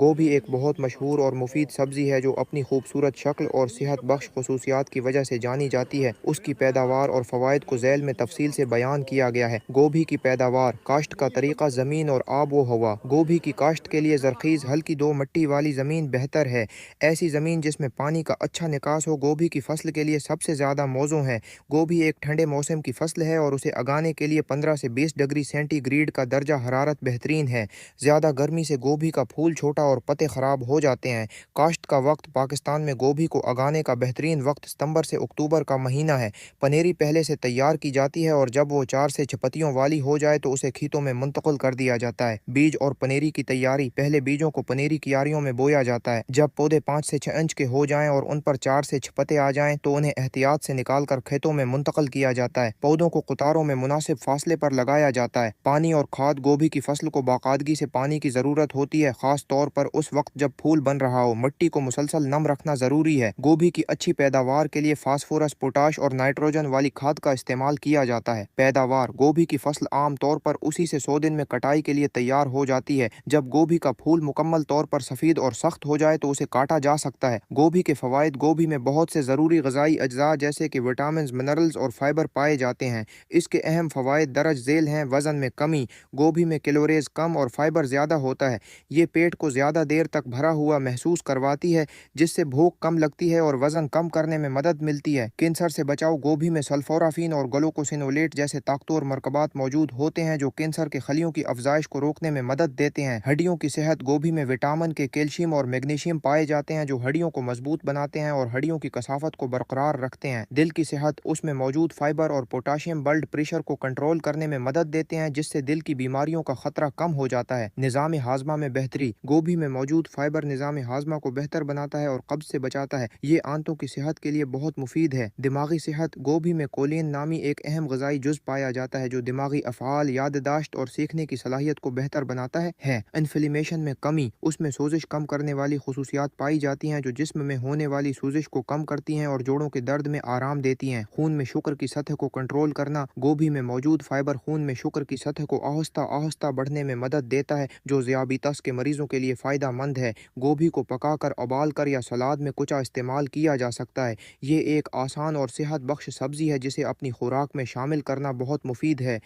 گوبھی ایک بہت مشہور اور مفید سبزی ہے جو اپنی خوبصورت شکل اور صحت بخش خصوصیات کی وجہ سے جانی جاتی ہے۔ اس کی پیداوار اور فوائد کو ذیل میں تفصیل سے بیان کیا گیا ہے۔ گوبھی کی پیداوار، کاشت کا طریقہ، زمین اور آب و ہوا۔ گوبھی کی کاشت کے لیے زرخیز ہلکی دو مٹی والی زمین بہتر ہے۔ ایسی زمین جس میں پانی کا اچھا نکاس ہو گوبھی کی فصل کے لیے سب سے زیادہ موزوں ہے۔ گوبھی ایک ٹھنڈے موسم کی فصل ہے اور اسے اگانے کے لیے 15 سے 20 ڈگری سینٹی گریڈ کا درجہ حرارت بہترین ہے۔ زیادہ گرمی سے گوبھی کا پھول چھوٹا اور پتے خراب ہو جاتے ہیں۔ کاشت کا وقت، پاکستان میں گوبھی کو اگانے کا بہترین وقت ستمبر سے اکتوبر کا مہینہ ہے۔ پنیری پہلے سے تیار کی جاتی ہے اور جب وہ 4 سے 6 پتیوں والی ہو جائے تو اسے کھیتوں میں منتقل کر دیا جاتا ہے۔ بیج اور پنیری کی تیاری، پہلے بیجوں کو پنیری کیاریوں میں بویا جاتا ہے۔ جب پودے 5 سے 6 انچ کے ہو جائیں اور ان پر 4 سے 6 پتے آ جائیں تو انہیں احتیاط سے نکال کر کھیتوں میں منتقل کیا جاتا ہے۔ پودوں کو قطاروں میں مناسب فاصلے پر لگایا جاتا ہے۔ پانی اور کھاد، گوبھی کی فصل کو باقاعدگی سے پانی کی ضرورت ہوتی ہے، خاص طور پر اس وقت جب پھول بن رہا ہو۔ مٹی کو مسلسل نم رکھنا ضروری ہے۔ گوبھی کی اچھی پیداوار کے لیے فاسفورس، پوٹاش اور نائٹروجن والی کھاد کا استعمال کیا جاتا ہے۔ پیداوار، گوبھی کی فصل عام طور پر اسی سے 100 دن میں کٹائی کے لیے تیار ہو جاتی ہے۔ جب گوبھی کا پھول مکمل طور پر سفید اور سخت ہو جائے تو اسے کاٹا جا سکتا ہے۔ گوبھی کے فوائد، گوبھی میں بہت سے ضروری غذائی اجزاء جیسے کہ وٹامنز، منرلز اور فائبر پائے جاتے ہیں۔ اس کے اہم فوائد درج ذیل ہیں: وزن میں کمی، گوبھی میں کیلوریز کم اور فائبر زیادہ ہوتا ہے۔ یہ پیٹ کو زیادہ دیر تک بھرا ہوا محسوس کرواتی ہے جس سے بھوک کم لگتی ہے اور وزن کم کرنے میں مدد ملتی ہے۔ کینسر سے بچاؤ، گوبھی میں سلفورافین اور گلوکوسینولیٹ جیسے طاقتور مرکبات موجود ہوتے ہیں جو کینسر کے خلیوں کی افزائش کو روکنے میں مدد دیتے ہیں۔ ہڈیوں کی صحت، گوبھی میں وٹامن کے کیلشیم اور میگنیشیم پائے جاتے ہیں جو ہڈیوں کو مضبوط بناتے ہیں اور ہڈیوں کی کثافت کو برقرار رکھتے ہیں۔ دل کی صحت، اس میں موجود فائبر اور پوٹاشیم بلڈ پریشر کو کنٹرول کرنے میں مدد دیتے ہیں جس سے دل کی بیماریوں کا خطرہ کم ہو جاتا ہے۔ نظام ہاضمہ میں بہتری، گوبھی میں موجود فائبر نظام ہاضمہ کو بہتر بناتا ہے اور قبض سے بچاتا ہے۔ یہ آنتوں کی صحت کے لیے بہت مفید ہے۔ دماغی صحت، گوبھی میں کولین نامی ایک اہم غذائی جز پایا جاتا ہے جو دماغی افعال، یادداشت اور سیکھنے کی صلاحیت کو بہتر بناتا ہے۔ انفلیمیشن میں کمی، اس میں سوزش کم کرنے والی خصوصیات پائی جاتی ہیں جو جسم میں ہونے والی سوزش کو کم کرتی ہیں اور جوڑوں کے درد میں آرام دیتی ہیں۔ خون میں شوگر کی سطح کو کنٹرول کرنا، گوبھی میں موجود فائبر خون میں شوگر کی سطح کو آہستہ آہستہ بڑھنے میں مدد دیتا ہے جو ذیابیطس کے مریضوں کے لیے فائدہ مند ہے۔ گوبھی کو پکا کر، ابال کر یا سلاد میں کچا استعمال کیا جا سکتا ہے۔ یہ ایک آسان اور صحت بخش سبزی ہے جسے اپنی خوراک میں شامل کرنا بہت مفید ہے۔